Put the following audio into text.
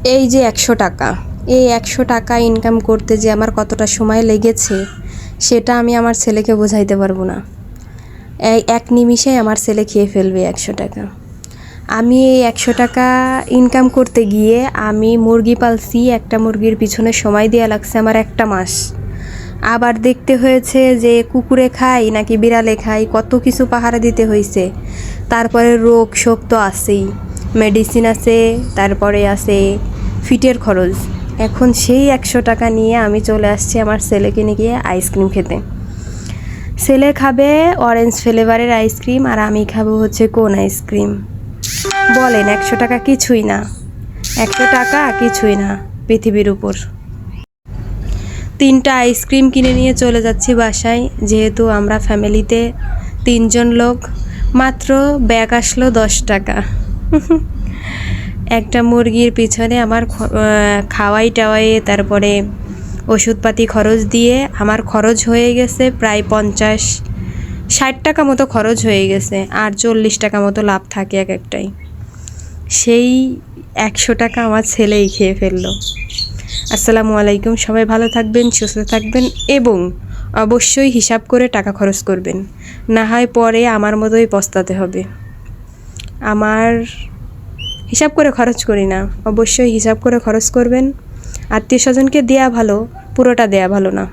এই যে ১০০ টাকা, এই ১০০ টাকা ইনকাম করতে যে আমার কতটা সময় লেগেছে সেটা আমি আমার ছেলেকে বোঝাইতে পারবো না। এই এক নিমিষে আমার ছেলে খেয়ে ফেলবে ১০০ টাকা। আমি এই ১০০ টাকা ইনকাম করতে গিয়ে আমি মুরগি পালছি, একটা মুরগির পিছনে সময় দেওয়া লাগছে আমার ১ মাস। আবার দেখতে হয়েছে যে কুকুরে খায় নাকি বিড়ালে খায়, কত কিছু পাহারা দিতে হয়েছে। তারপরে রোগ শোক তো আছেই, মেডিসিন আছে, তারপরে আছে ফিটের খরচ। এখন সেই ১০০ টাকা নিয়ে আমি চলে আসছি আমার ছেলেকে নিয়ে গিয়ে আইসক্রিম খেতে। ছেলে খাবে অরেঞ্জ ফ্লেভারের আইসক্রিম আর আমি খাবো হচ্ছে কোন আইসক্রিম। বলেন ১০০ টাকা কিছুই না, ১০০ টাকা কিছুই না পৃথিবীর উপর। ৩টা আইসক্রিম কিনে নিয়ে চলে যাচ্ছি বাসায়, যেহেতু আমরা ফ্যামিলিতে ৩ জন লোক। মাত্র ব্যাগ আসলো ১০ টাকা। একটা মুরগির পিছনে আমার খাওয়াই টাওয়াই তারপরে ওষুধপাতি খরচ দিয়ে আমার খরচ হয়ে গেছে প্রায় ৫০-৬০ টাকা মতো খরচ হয়ে গেছে, আর ৪০ টাকা মতো লাভ থাকে এক একটাই। সেই ১০০ টাকা আমার ছেলেই খেয়ে ফেললো। আসসালামু আলাইকুম, সবাই ভালো থাকবেন, সুস্থ থাকবেন এবং অবশ্যই হিসাব করে টাকা খরচ করবেন, না হয় পরে আমার মতোই পস্তাতে হবে। আমার হিসাব করে খরচ করি না, অবশ্যই হিসাব করে খরচ করবেন। আত্মীয় স্বজনকে দেয়া ভালো, পুরোটা দেয়া ভালো না।